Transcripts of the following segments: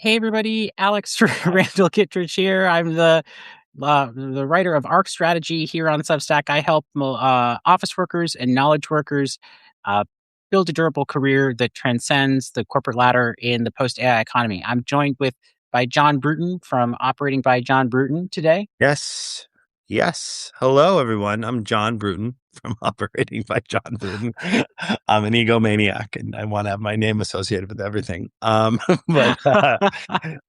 Hey everybody, Alex Randall Kittredge here. I'm the writer of Arc Strategy here on Substack. I help office workers and knowledge workers uh, build a durable career that transcends the corporate ladder in the post AI economy. I'm joined by John Brewton from Operating by John Brewton today. Yes. Yes. Hello, everyone. I'm John Brewton from Operating by John Brewton. I'm an egomaniac and I want to have my name associated with everything. But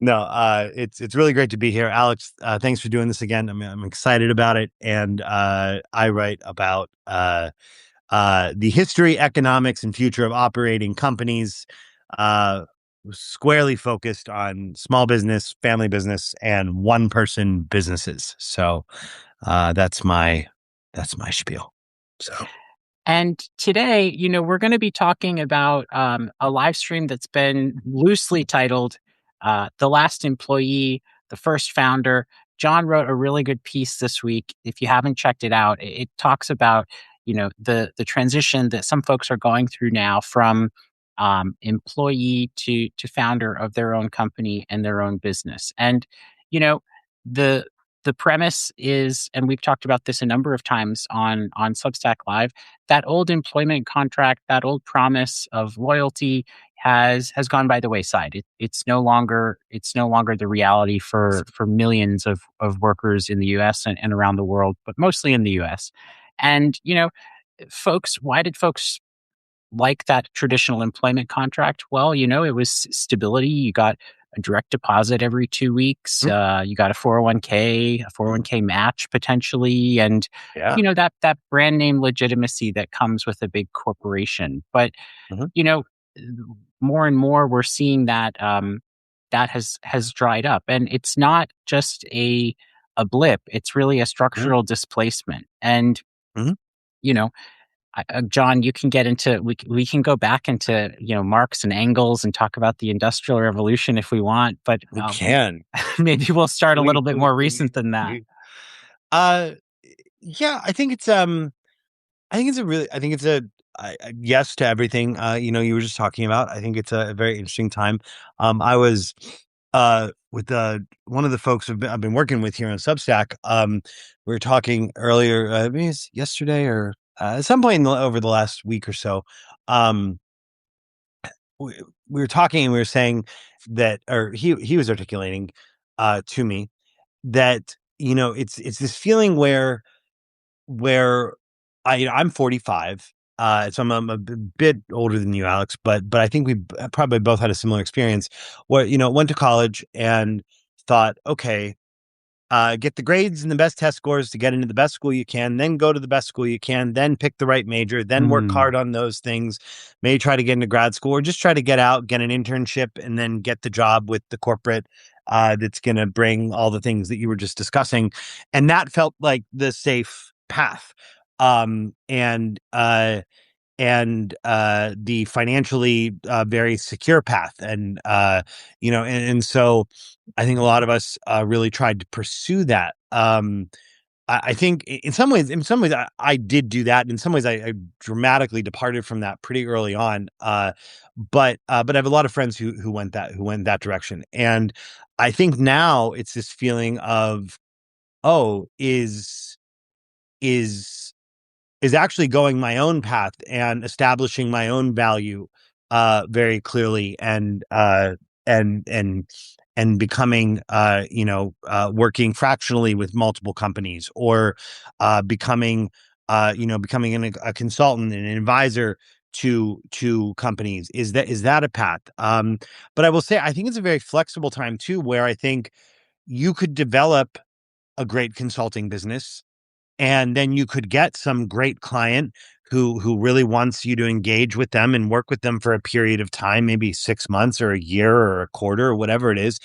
no, it's really great to be here. Alex, thanks for doing this again. I'm excited about it. And I write about the history, economics, and future of operating companies. Uh, Squarely focused on small business, family business, and one person businesses. So that's my spiel. So And today, we're going to be talking about a live stream that's been loosely titled The Last Employee, the First Founder. John wrote a really good piece this week. If you haven't checked it out, it talks about, the transition that some folks are going through now from employee to founder of their own company and their own business. And, the the premise is, and we've talked about this a number of times on Substack Live, that old employment contract, that old promise of loyalty has gone by the wayside. It's no longer the reality for millions of workers in the US and around the world, but mostly in the US. And why did folks like that traditional employment contract? Well, it was stability. You got a direct deposit every 2 weeks. mm, You got a 401k, a mm, 401k match potentially, and yeah. that brand name legitimacy that comes with a big corporation. But Mhm, you know, more and more we're seeing that that has dried up, and it's not just a blip. It's really a mhm, structural displacement, and mhm. you know John, you can get into we can go back into Marx and Engels and talk about the Industrial Revolution if we want, but We can. maybe we'll start a We, little bit we, more we, recent than that. we uh yeah, I think it's a yes to everything you were just talking about. I think it's a very interesting time. I was with one of the folks I've been working with here on Substack. We were talking earlier, maybe it's yesterday or at some point over the last week or so. Um, we were talking and we were saying that, or he was articulating to me that it's this feeling where I'm 45, so I'm a bit older than you, Alex, but I think we probably both had a similar experience where went to college and thought, okay, get the grades and the best test scores to get into the best school you can, then go to the best school you can, then pick the right major, then work Mm. hard on those things, maybe try to get into grad school or just try to get out, get an internship, and then get the job with the corporate that's going to bring all the things that you were just discussing. And that felt like the safe path. Um, and, uh, and the financially very secure path, and so I think a lot of us really tried to pursue that. I think in some ways, I did do that. In some ways, I dramatically departed from that pretty early on. But I have a lot of friends who went that direction, and I think now it's this feeling of, oh, is is actually going my own path and establishing my own value very clearly, and becoming working fractionally with multiple companies, or becoming a consultant and an advisor to companies. Is that a path? But I will say I think it's a very flexible time too, where I think you could develop a great consulting business, and then you could get some great client who really wants you to engage with them and work with them for a period of time, maybe 6 months or a year or a quarter or whatever it is.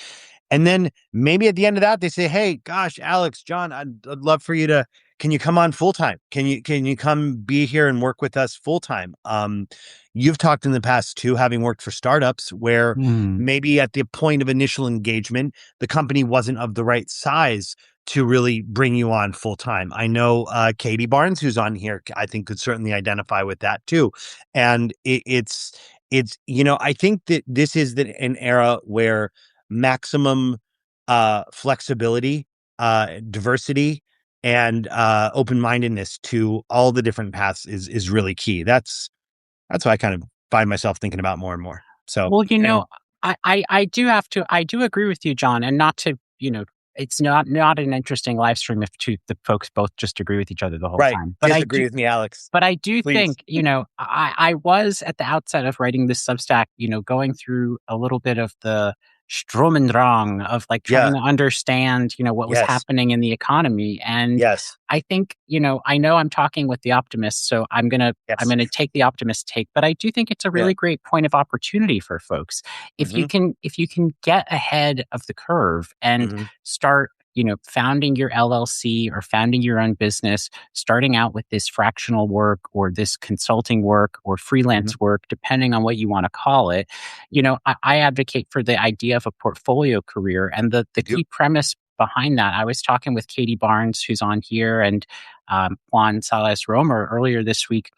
And then maybe at the end of that, they say, "Hey, gosh, Alex, John, I'd love for you to. Can you come on full time? Can you come be here and work with us full time?" You've talked in the past too, having worked for startups, where Mm. maybe at the point of initial engagement, the company wasn't of the right size to really bring you on full time. I know Katie Barnes, who's on here, I think could certainly identify with that too. And it's I think that this is an era where maximum flexibility, diversity, and open-mindedness to all the different paths is really key. That's what I kind of find myself thinking about more and more. So Well, anyway, I do agree with you, John, and not to, it's not an interesting live stream if the folks both just agree with each other the whole right. time. Disagree with me, Alex. But I do Please. think, I was at the outset of writing this Substack, going through a little bit of the Strom and Drang of like trying Yeah. to understand, what was Yes. happening in the economy. And Yes. I think, I know I'm talking with the optimists, so I'm Yes. gonna take the optimist take, but I do think it's a Yeah. really great point of opportunity for folks. Mm-hmm. If you can get ahead of the curve and Mm-hmm. start, founding your LLC or founding your own business, starting out with this fractional work or this consulting work or Mm-hmm. freelance work, depending on what you want to call it. I advocate for the idea of a portfolio career. And the Yep. key premise behind that, I was talking with Katie Barnes, who's on here, and Juan Salas Romer earlier this week.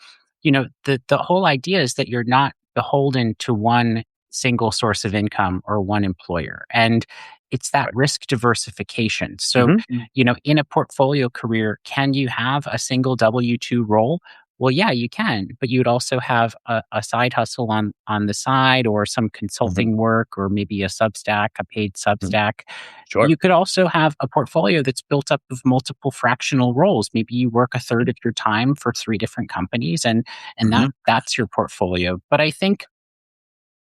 The whole idea is that you're not beholden to one single source of income or one employer. And it's that Right. risk diversification. So, Mm-hmm. in a portfolio career, can you have a single W 2 role? Well, yeah, you can, but you would also have a side hustle on the side or some Mm-hmm. consulting work or maybe a paid Mm-hmm. Substack. Sure. You could also have a portfolio that's built up of multiple fractional roles. Maybe you work a third of your time for three different companies and Mm-hmm. that's your portfolio. But I think,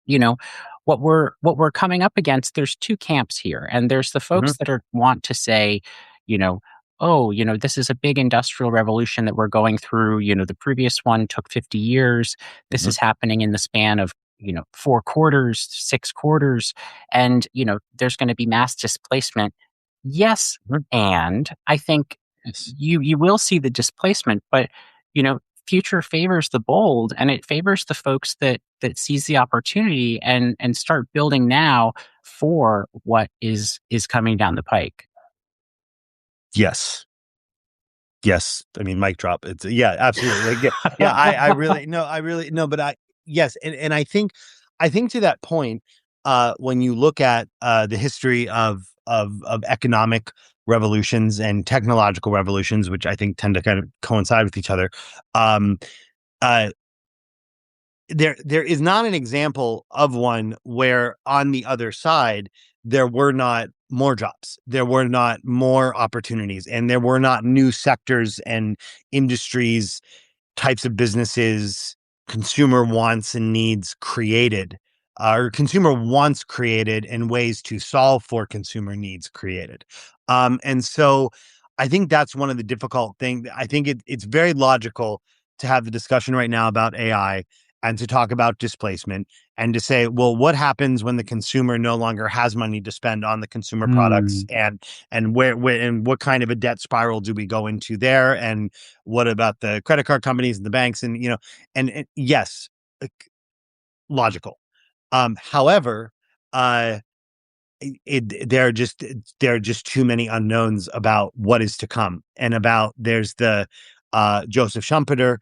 you know, what we're coming up against, there's two camps here. And there's the Mm-hmm. folks that want to say, you know, oh, this is a big industrial revolution that we're going through. The previous one took 50 years. This Mm-hmm. is happening in the span of, 4 quarters, 6 quarters, and there's going to be mass displacement. Yes, Mm-hmm. and I think Yes. you will see the displacement, but you know future favors the bold, and it favors the folks that seize the opportunity and start building now for what is coming down the pike. Yes. Yes. I mean, mic drop. It's yeah, absolutely. Like, yeah, yeah. I really no. I really no. But yes, and I think to that point, when you look at the history of economic revolutions and technological revolutions, which I think tend to kind of coincide with each other, um, uh, there is not an example of one where on the other side there were not more jobs, there were not more opportunities, and there were not new sectors and industries, types of businesses, consumer wants and needs created, or consumer wants created and ways to solve for consumer needs created. And so I think that's one of the difficult things. I think it's very logical to have the discussion right now about AI and to talk about displacement and to say, well, what happens when the consumer no longer has money to spend on the consumer products, Hmm. and where and what kind of a debt spiral do we go into there, and what about the credit card companies and the banks, and and yes, like, logical. However, uh there are just too many unknowns about what is to come, and about there's the Joseph Schumpeter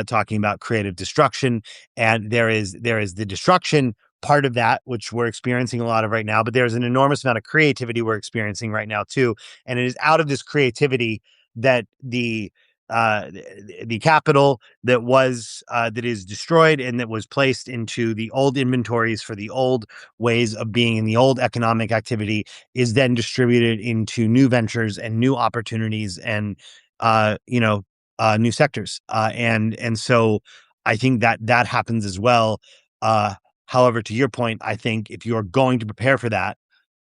talking about creative destruction, and there is the destruction part of that which we're experiencing a lot of right now, but there's an enormous amount of creativity we're experiencing right now too, and it is out of this creativity that the capital that is destroyed and that was placed into the old inventories for the old ways of being in the old economic activity is then distributed into new ventures and new opportunities and new sectors, and so I think that happens as well. However, to your point, I think if you're going to prepare for that,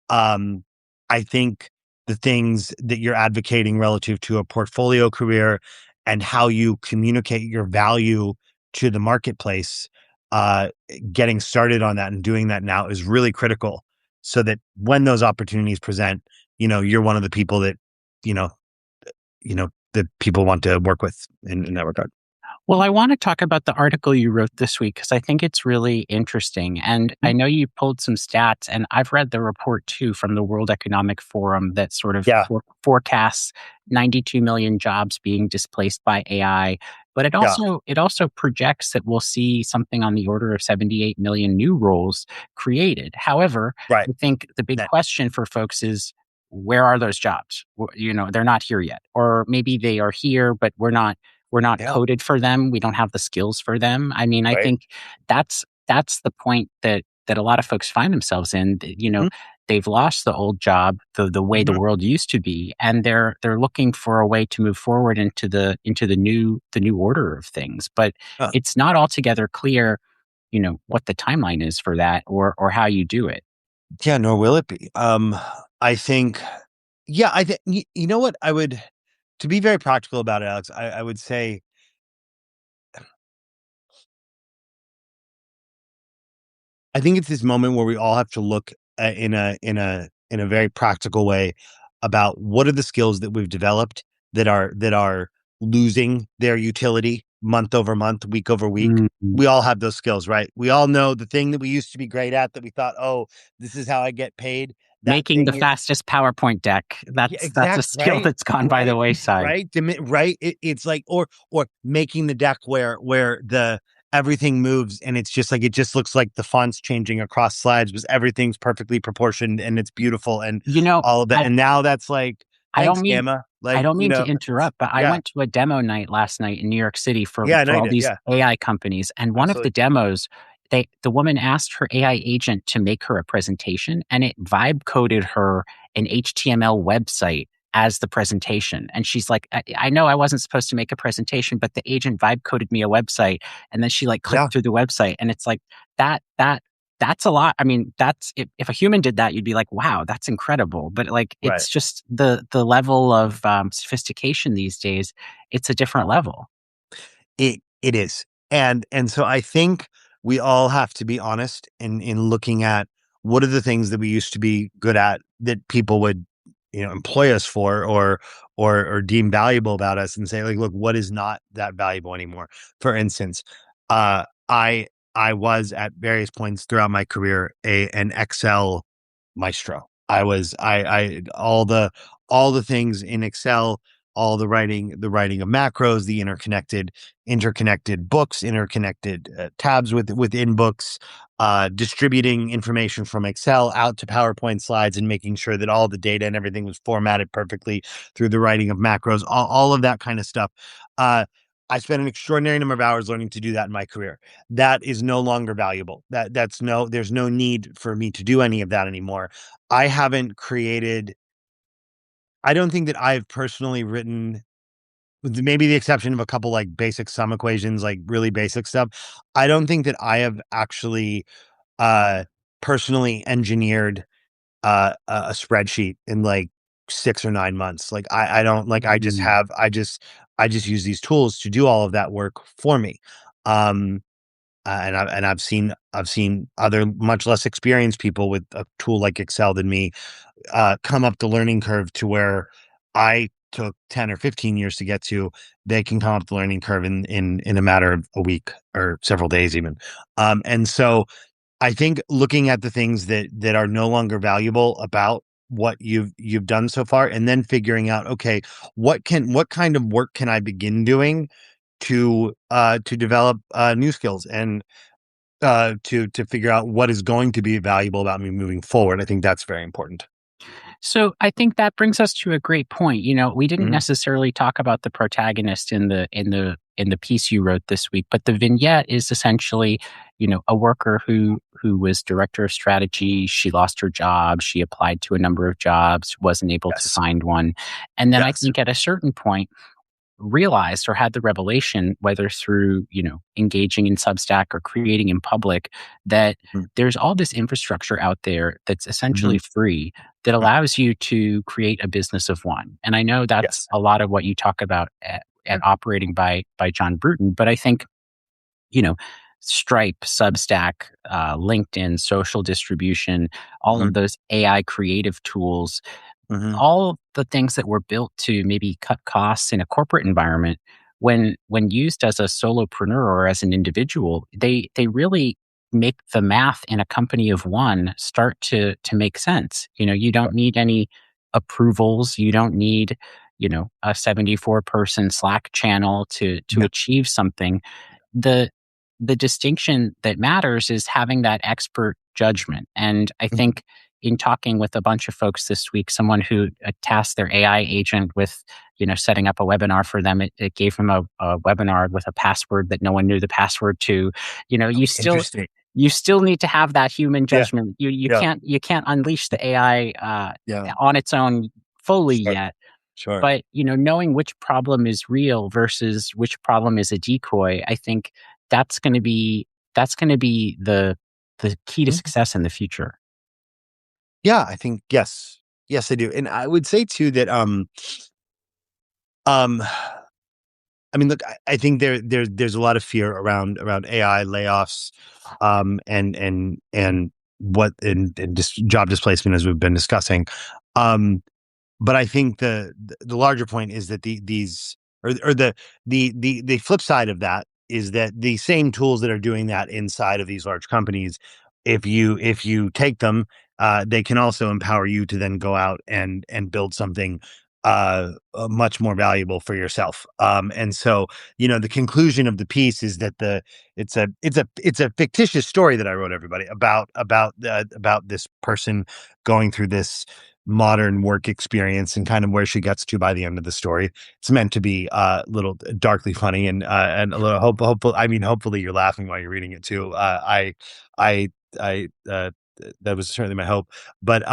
um, I think the things that you're advocating relative to a portfolio career and how you communicate your value to the marketplace, uh, getting started on that and doing that now is really critical, so that when those opportunities present, you're one of the people that, you know, that people want to work with in that regard. Well, I want to talk about the article you wrote this week because I think it's really interesting. And I know you pulled some stats, and I've read the report too from the World Economic Forum that sort of Yeah. forecasts 92 million jobs being displaced by AI But Yeah. it also projects that we'll see something on the order of 78 million new roles created. However, Right. I think the big That, question for folks is, where are those jobs? They're not here yet, or maybe they are here, but we're not yeah. coded for them. We don't have the skills for them. I mean, I Right. think that's the point that a lot of folks find themselves in. Mhm. They've lost the old job, the way the Mhm. world used to be, and they're looking for a way to move forward into the new order of things. But Uh, it's not altogether clear, what the timeline is for that, or how you do it. yeah, nor will it be. I think, yeah, I think, you know what I would, to be very practical about it, Alex, I would say, I think it's this moment where we all have to look in a very practical way about what are the skills that we've developed that are losing their utility month over month, week over week. Mhm. We all have those skills, right? We all know the thing that we used to be great at that we thought, oh, this is how I get paid. That Making the thing is fastest PowerPoint deck. yeah, That's a exact skill right, that's gone by the right, wayside. right, right. It's like or making the deck where the everything moves and it's just like it just looks like the fonts changing across slides, because everything's perfectly proportioned and it's beautiful and You know, all of that. I And now that's like, I don't thanks, mean Gamma. I Like, don't mean to interrupt, but I yeah, went to a demo night last night in New York City for yeah, I know for you all did. these Yeah, AI companies, and one of the absolutely. demos, the woman asked her AI agent to make her a presentation, and it vibe coded her an HTML website as the presentation. And she's like, I know I wasn't supposed to make a presentation, but the agent vibe coded me a website, and then she like Yeah, clicked through the website, and it's like that's a lot. I mean, that's if a human did that, you'd be like, wow, that's incredible. But like, right. it's just the level of sophistication these days. It's a different level. It is. And so I think we all have to be honest in looking at what are the things that we used to be good at that people would, employ us for or deem valuable about us, and say, like, look, what is not that valuable anymore? For instance, uh I I was at various points throughout my career an Excel maestro. I all the things in Excel, all the writing of macros, the interconnected books, interconnected tabs within books, distributing information from Excel out to PowerPoint slides and making sure that all the data and everything was formatted perfectly through the writing of macros, all of that kind of stuff. Uh, I spent an extraordinary number of hours learning to do that in my career. That is no longer valuable. There's no need for me to do any of that anymore. I haven't created, I don't think that I've personally written, with maybe the exception of a couple like basic sum equations, like really basic stuff. I don't think that I have actually uh personally engineered a spreadsheet in like 6 or 9 months. Like I don't like Mm. I just use these tools to do all of that work for me. Um and I've seen other much less experienced people with a tool like Excel than me come up the learning curve to where I took 10 or 15 years to get to. They can come up the learning curve in a matter of a week or several days even. And so I think looking at the things that are no longer valuable about what you've done so far, and then figuring out, okay, what kind of work can I begin doing to develop new skills and to figure out what is going to be valuable about me moving forward. I think that's very important. So I think that brings us to a great point. We didn't Mhm. necessarily talk about the protagonist in the piece you wrote this week, but the vignette is essentially, a worker who was director of strategy. She lost her job. She applied to a number of jobs, wasn't able to Yes. find one, and then I Yes. think at a certain point realized or had the revelation, whether through, engaging in Substack or creating in public, that Mhm. there's all this infrastructure out there that's essentially Mhm. free that Mm. allows you to create a business of one. And I know that's Yes. a lot of what you talk about at Yeah. operating by John Bruton, but I think, you know, Stripe, Substack, LinkedIn, social distribution, all Mhm. of those AI creative tools, Mhm. all the things that were built to maybe cut costs in a corporate environment, when used as a solopreneur or as an individual, they really make the math in a company of one start to make sense. You don't need any approvals. You don't need a 74 person Slack channel to Yeah. achieve something. The the distinction that matters is having that expert judgment. And I Mhm. think in talking with a bunch of folks this week, someone who tasked their AI agent with, setting up a webinar for them, it gave them a webinar with a password that no one knew the password to. You know, you still Interesting. you still need to have that human Yeah. judgment. You Yeah. can't unleash the AI Yeah. on its own fully Sure. yet. Sure. But, knowing which problem is real versus which problem is a decoy, I think that's gonna be that's gonna be the key to Mhm. success in the future. Yeah, I think yes. Yes, I do. And I would say too that um I mean, look, I think there's a lot of fear around AI layoffs, and what and just job displacement as we've been discussing. Um, but I think the larger point is that these or the flip side of that is that the same tools that are doing that inside of these large companies, if you take them, they can also empower you to then go out and build something much more valuable for yourself. And so the conclusion of the piece is that it's a fictitious story that I wrote everybody about this person going through this modern work experience and kind of where she gets to by the end of the story. It's meant to be a little darkly funny and a little hopeful. I mean, hopefully you're laughing while you're reading it too. I I that was certainly my hope. But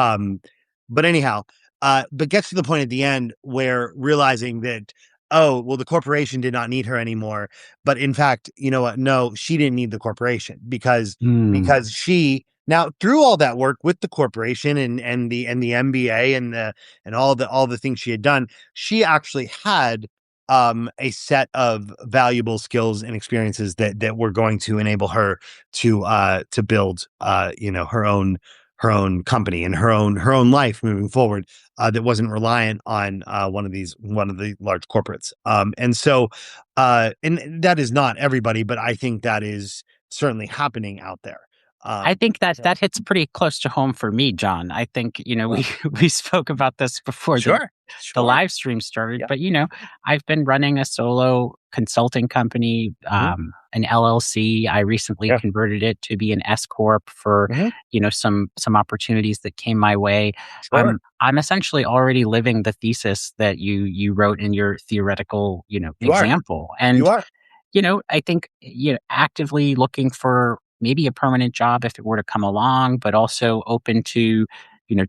but anyhow, but gets to the point at the end where realizing that, oh, well, the corporation did not need her anymore. But in fact, you know what? No, she didn't need the corporation Mm. because she now through all that work with the corporation and the MBA and all the things she had done, she actually had a set of valuable skills and experiences that were going to enable her to build her own company and her own life moving forward, that wasn't reliant on one of the large corporates. And so and that is not everybody, but I think that is certainly happening out there. I think that So that hits pretty close to home for me, John. I think, we well, we spoke about this before sure, the sure, live stream started, yeah, but, I've been running a solo consulting company, mhm, an LLC. I recently yeah, converted it to be an S-Corp for, mhm, some opportunities that came my way. sure, I'm essentially already living the thesis that you wrote in your theoretical, you are, example. you And are, I think, actively looking for maybe a permanent job if it were to come along, but also open to,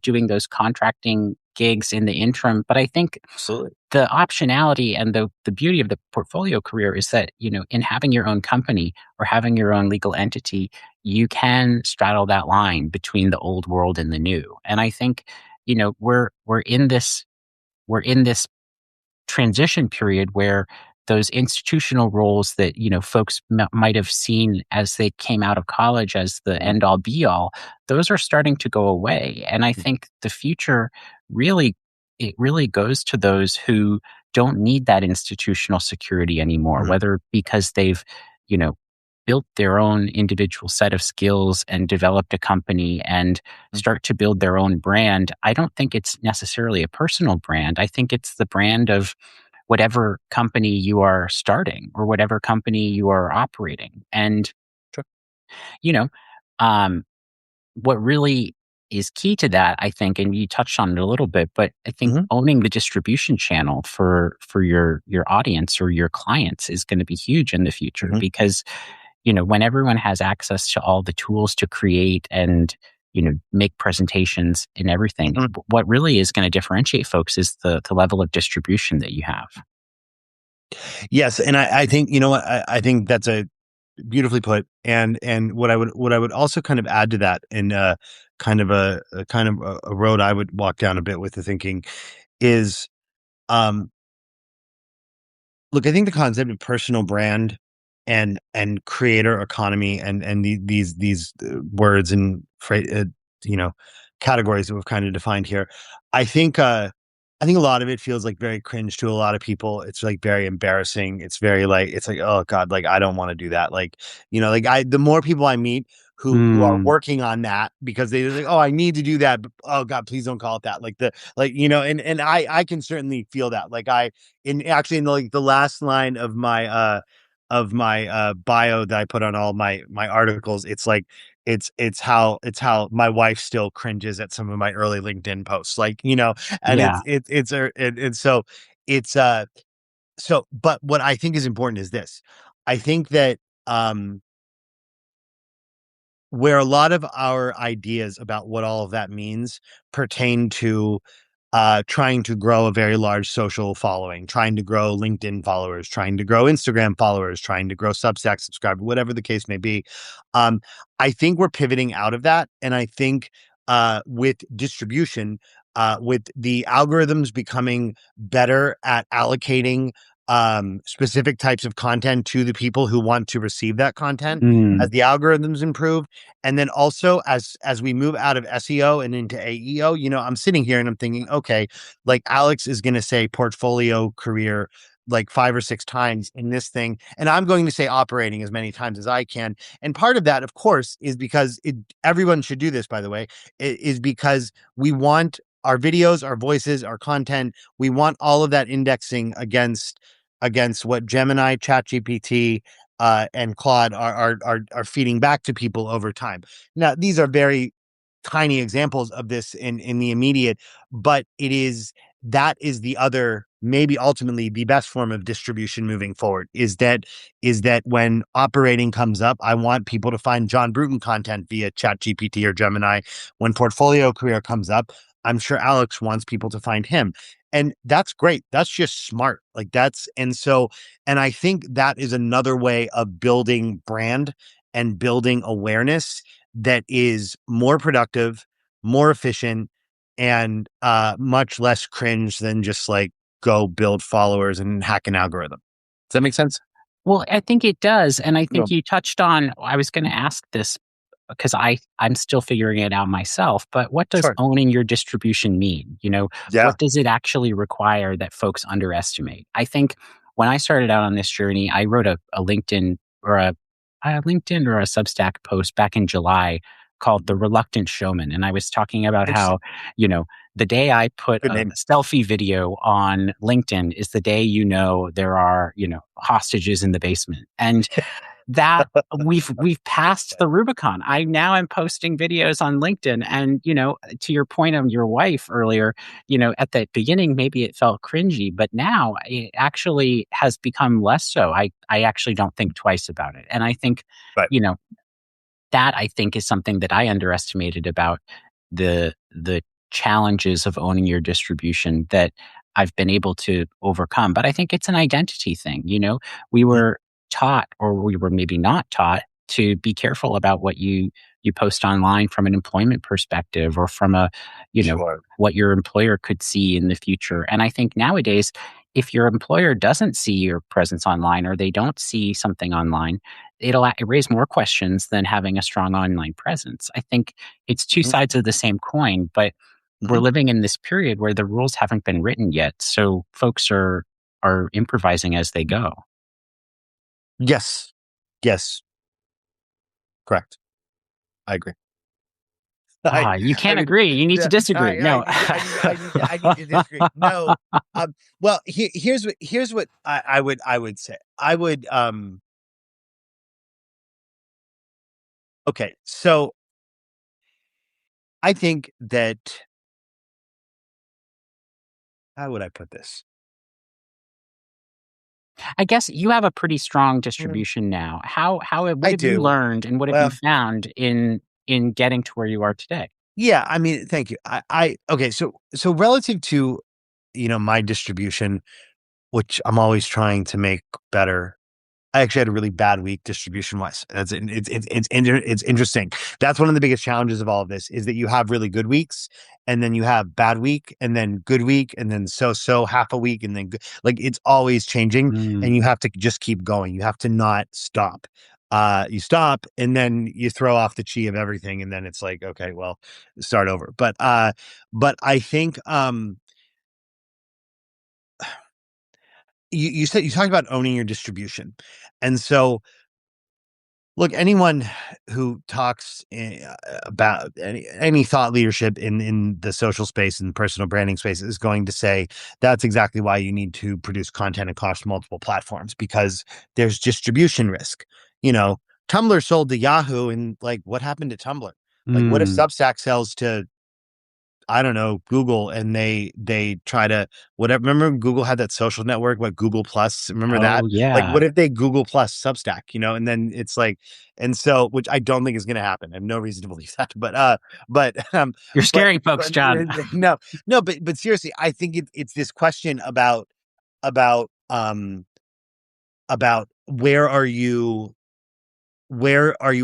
doing those contracting gigs in the interim. But I think absolutely, the optionality and the beauty of the portfolio career is that, in having your own company or having your own legal entity, you can straddle that line between the old world and the new. And I think, we're in this transition period where those institutional roles that folks might have seen as they came out of college as the mhm, end all be all, those are starting to go away. And I mhm, think the future really it really goes to those who don't need that institutional security anymore, mhm, whether because they've you know built their own individual set of skills and developed a company and mhm, start to build their own brand. I don't think it's necessarily a personal brand. I think it's the brand of whatever company you are starting or whatever company you are operating. And, sure, you know, um, what really is key to that, I think, and you touched on it a little bit, but I think mhm, owning the distribution channel for your audience or your clients is going to be huge in the future mhm, because when everyone has access to all the tools to create and make presentations and everything, mhm. what really is going to differentiate folks is the level of distribution that you have. Yes, and I think you know what I think that's a beautifully put, and what I would also kind of add to that, and kind of a road I would walk down a bit with the thinking is, um, look, I think the concept of personal brand and creator economy and these words and you know categories that we've kind of defined here. I think I think a lot of it feels like very cringe to a lot of people. It's like very embarrassing. It's very like it's like, oh God, like I don't want to do that. Like, like the more people I meet who are Mm, working on that because they're like, oh, I need to do that, but oh God, please don't call it that. And I can certainly feel that. Like I in actually in the last line of my bio that I put on all my articles, it's like it's how my wife still cringes at some of my early LinkedIn posts, and yeah. it's but what I think is important is this. I think that um where a lot of our ideas about what all of that means pertain to trying to grow a very large social following, trying to grow LinkedIn followers, trying to grow Instagram followers, trying to grow Substack subscribers, whatever the case may be. Um, I think we're pivoting out of that. And I think with distribution, with the algorithms becoming better at allocating specific types of content to the people who want to receive that content, as Mm, the algorithms improve, and then also as we move out of SEO and into AEO, I'm sitting here and I'm thinking, okay, like Alex is going to say portfolio career like 5 or 6 times in this thing, and I'm going to say operating as many times as I can. And part of that, of course, is because everyone should do this, by the way, is because we want our videos, our voices, our content, we want all of that indexing against what Gemini, ChatGPT, and Claude are feeding back to people over time. Now, these are very tiny examples of this in the immediate, but that is the other, maybe ultimately the best form of distribution moving forward, is that when operating comes up, I want people to find John Bruton content via ChatGPT or Gemini. When portfolio career comes up, I'm sure Alex wants people to find him. And that's great. That's just smart. And I think that is another way of building brand and building awareness that is more productive, more efficient, and much less cringe than just like go build followers and hack an algorithm. Does that make sense? Well, I think it does, and I No. think you touched on I was gonna ask this because I'm still figuring it out myself, but what does Sure. owning your distribution mean? Yeah. What does it actually require that folks underestimate? I think when I started out on this journey, I wrote a LinkedIn or a Substack post back in July called "The Reluctant Showman," and I was talking about Interesting. how, you know, the day I put Good a name. selfie video on LinkedIn is the day there are, hostages in the basement. And that we've passed the Rubicon. I now am posting videos on LinkedIn and, to your point on your wife earlier, at the beginning maybe it felt cringy, but now it actually has become less so. I actually don't think twice about it. And I think, Right. you know, that I think is something that I underestimated about the challenges of owning your distribution that I've been able to overcome. But I think it's an identity thing. We Mhm. were taught, or we were maybe not taught, to be careful about what you post online from an employment perspective, or from Sure. what your employer could see in the future. And I think nowadays, if your employer doesn't see your presence online, or they don't see something online, it'll raise more questions than having a strong online presence. I think it's two Mhm. sides of the same coin, but we're Mhm. living in this period where the rules haven't been written yet, so folks are improvising as they go. Yes. Yes. Correct. I agree. I You I can't mean, agree. You need to the disagree. I No. need to I need to disagree. No. Well, here's what I would say. Okay. So I think that, how would I put this? I guess you have a pretty strong Mm, distribution now. What I have you do. learned and what have you Well, found in getting to where you are today? yeah, I mean, thank you. Okay, so relative to, my distribution, which I'm always trying to make better. I actually had a really bad week distribution wise. It's interesting. That's one of the biggest challenges of all of this, is that you have really good weeks, and then you have bad week, and then good week, and then so half a week, and then like it's always changing, Mm. and you have to just keep going. You have to not stop. You stop, and then you throw off the chi of everything, and then it's like, okay, well, start over. But I think you talked about owning your distribution, and so Look, anyone who talks about any thought leadership in the social space and personal branding space is going to say that's exactly why you need to produce content across multiple platforms, because there's distribution risk. You know, Tumblr sold to Yahoo, and like, what happened to Tumblr? Like, what if Mm. Substack sells to, I don't know, Google, and they try to whatever. Remember Google had that social network, what, Google Plus? Remember that? Oh, Like, yeah. what if they Google Plus Substack, and then it's like, and so, which I don't think is going to happen. I have no reason to believe that, but You're but scaring folks, but John. no, no, but seriously, I think it's this question about about where are you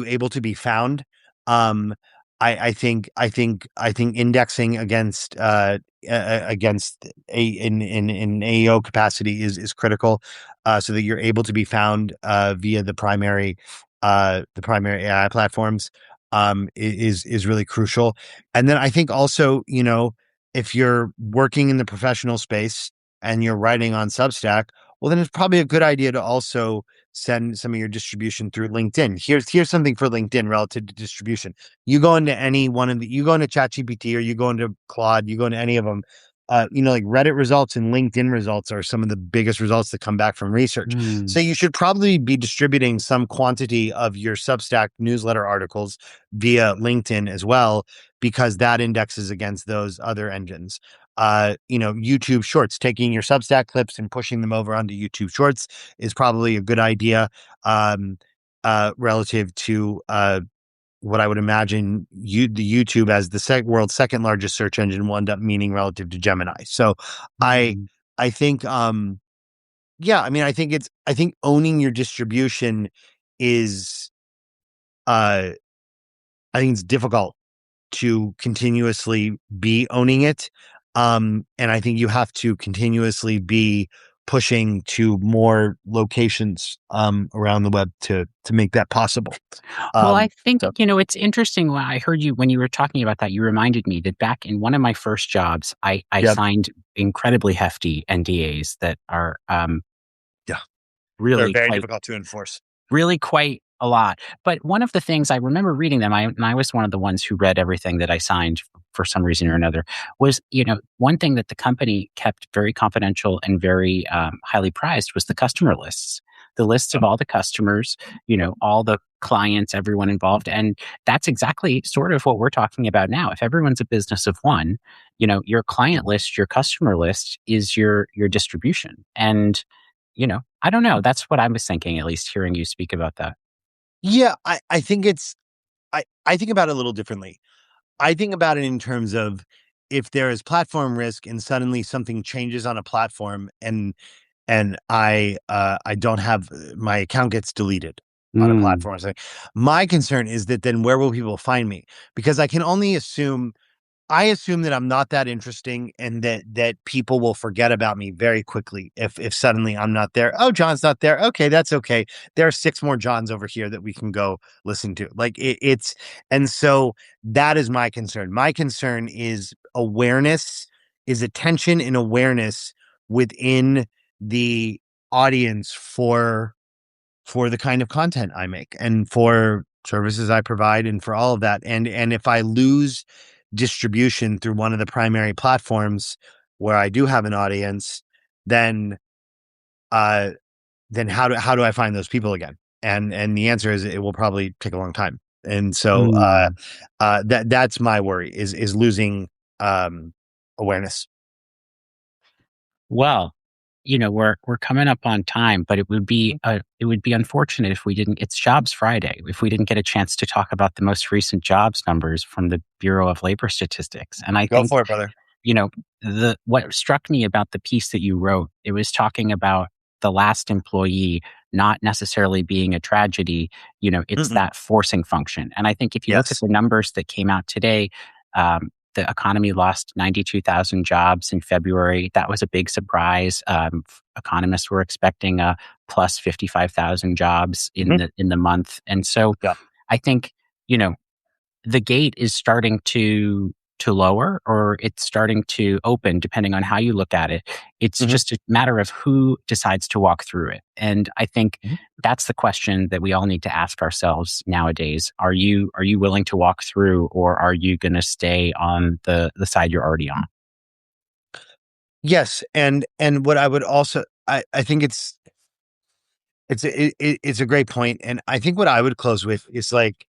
able to be found? Um, I think indexing against in AEO capacity is critical, so that you're able to be found via the primary AI platforms, is really crucial. And then I think also, if you're working in the professional space and you're writing on Substack, well, then it's probably a good idea to also send some of your distribution through LinkedIn. Here's something for LinkedIn relative to distribution. You go into ChatGPT, or you go into Claude, you go into any of them. Like Reddit results and LinkedIn results are some of the biggest results that come back from research. Mm. So you should probably be distributing some quantity of your Substack newsletter articles via LinkedIn as well, because that indexes against those other engines. YouTube Shorts, taking your Substack clips and pushing them over onto YouTube Shorts is probably a good idea, um, relative to what I would imagine the YouTube as the world's second largest search engine will end up meaning relative to Gemini. So I Mm. I think yeah, I mean, I think owning your distribution is uh I think it's difficult to continuously be owning it. And I think you have to continuously be pushing to more locations around the web to make that possible. Well, I think, So it's interesting when I heard you when you were talking about that, you reminded me that back in one of my first jobs, I yeah, signed incredibly hefty NDAs that are yeah, they're really very quite difficult to enforce. really quite a lot. But one of the things I remember reading them, and I was one of the ones who read everything that I signed for some reason or another, was, one thing that the company kept very confidential and very highly prized was the customer lists, the lists of all the customers, all the clients, everyone involved. And that's exactly sort of what we're talking about now. If everyone's a business of one, your client list, your customer list is your distribution. And I don't know. That's what I was thinking, at least hearing you speak about that. Yeah, I think I think about it a little differently. I think about it in terms of, if there is platform risk and suddenly something changes on a platform, and I don't have, my account gets deleted on a Mm. platform or something. My concern is that then where will people find me? Because I assume that I'm not that interesting, and that people will forget about me very quickly if suddenly I'm not there. Oh, John's not there. Okay, that's okay. There are six more Johns over here that we can go listen to. Like, and so that is my concern. My concern is awareness, is attention and awareness within the audience for the kind of content I make, and for services I provide, and for all of that. And if I lose distribution through one of the primary platforms where I do have an audience, then uh then how do I find those people again? And the answer is, it will probably take a long time. And so Mm. that's my worry, is losing awareness. Well, we're coming up on time, but it would be unfortunate if we didn't. It's Jobs Friday. If we didn't get a chance to talk about the most recent jobs numbers from the Bureau of Labor Statistics. And I Go think, for it, brother. you know, the what struck me about the piece that you wrote, it was talking about the last employee not necessarily being a tragedy. It's Mm-mm. that forcing function. And I think if you look at Yes. the numbers that came out today, the economy lost 92,000 jobs in February. That was a big surprise. Economists were expecting a plus 55,000 jobs in Mhm. the month. And so Yeah. I think, you know, the gate is starting to to lower or it's starting to open, depending on how you look at it. It's Mhm. just a matter of who decides to walk through it. And I think Mhm. that's the question that we all need to ask ourselves nowadays. Are you willing to walk through, or are you going to stay on the side you're already on? Yes, and what I would also I think it's a great point, and I think what I would close with is, like,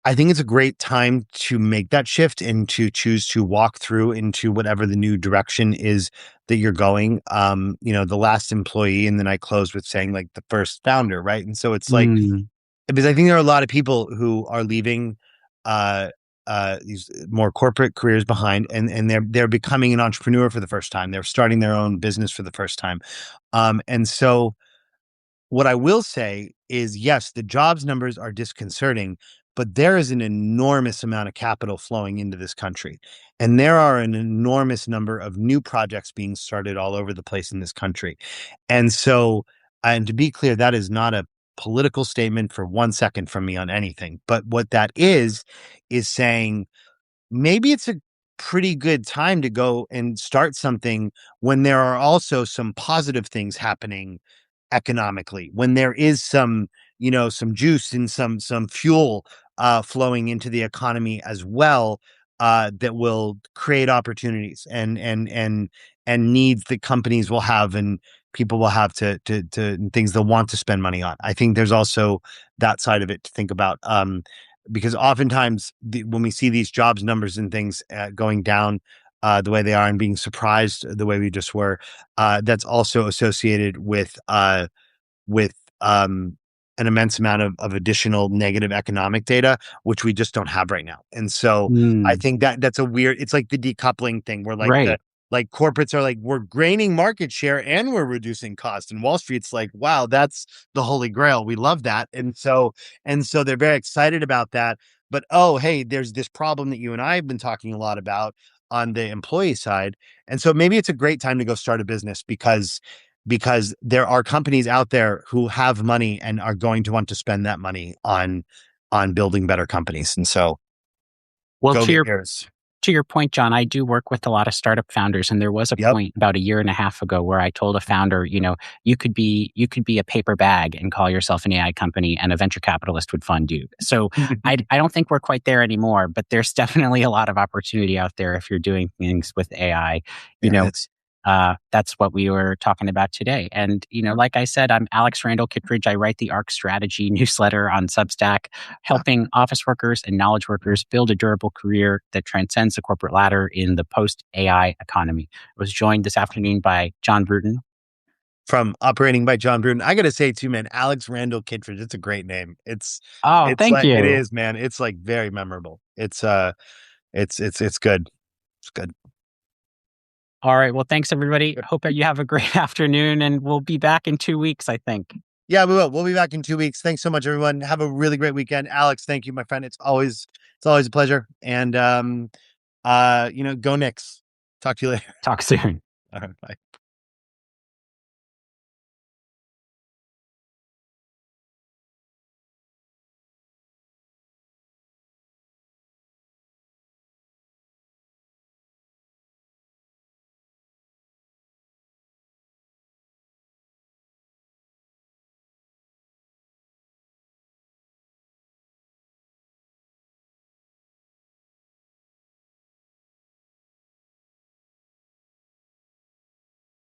I think it's a great time to make that shift and to choose to walk through into whatever the new direction is that you're going. The last employee, and then I close with saying, like, the first founder, right? And so it's like, Mm, because I think there are a lot of people who are leaving uh these more corporate careers behind, and they're becoming an entrepreneur for the first time. They're starting their own business for the first time. And so what I will say is, yes, the jobs numbers are disconcerting, but there is an enormous amount of capital flowing into this country. And there are an enormous number of new projects being started all over the place in this country. And so, and to be clear, that is not a political statement for 1 second from me on anything. But what that is saying, maybe it's a pretty good time to go and start something when there are also some positive things happening economically, when there is some, some juice and some fuel flowing into the economy as well, that will create opportunities and needs that companies will have and people will have to and things they'll want to spend money on. I think there's also that side of it to think about. Because oftentimes when we see these jobs numbers and things going down the way they are and being surprised the way we just were, that's also associated with an immense amount of additional negative economic data, which we just don't have right now. And so I mm, think that's a weird, it's like the decoupling thing where, like, right. like corporates are like, we're gaining market share and we're reducing cost. And Wall Street's like, wow, that's the holy grail. We love that. And so they're very excited about that. But oh, hey, there's this problem that you and I have been talking a lot about on the employee side. And so maybe it's a great time to go start a business, because there are companies out there who have money and are going to want to spend that money on building better companies. And so Well, go to get your yours. To your point, John, I do work with a lot of startup founders, and there was a Yep. point about a year and a half ago where I told a founder, you could be a paper bag and call yourself an AI company, and a venture capitalist would fund you. So I don't think we're quite there anymore, but there's definitely a lot of opportunity out there if you're doing things with AI. You There know, is. that's what we were talking about today. And, like I said, I'm Alex Randall Kittredge. I write the ARC Strategy newsletter on Substack, helping office workers and knowledge workers build a durable career that transcends the corporate ladder in the post AI economy. I was joined this afternoon by John Brewton. From Operating by John Brewton. I gotta say too, man, Alex Randall Kittredge. It's a great name. Oh, It's thank like it you. is, man. It's like very memorable. It's good. It's good. All right. Well, thanks, everybody. Hope that you have a great afternoon, and we'll be back in 2 weeks, I think. Yeah, we will. We'll be back in 2 weeks. Thanks so much, everyone. Have a really great weekend. Alex, thank you, my friend. It's always a pleasure. And go Knicks. Talk to you later. Talk soon. All right, bye.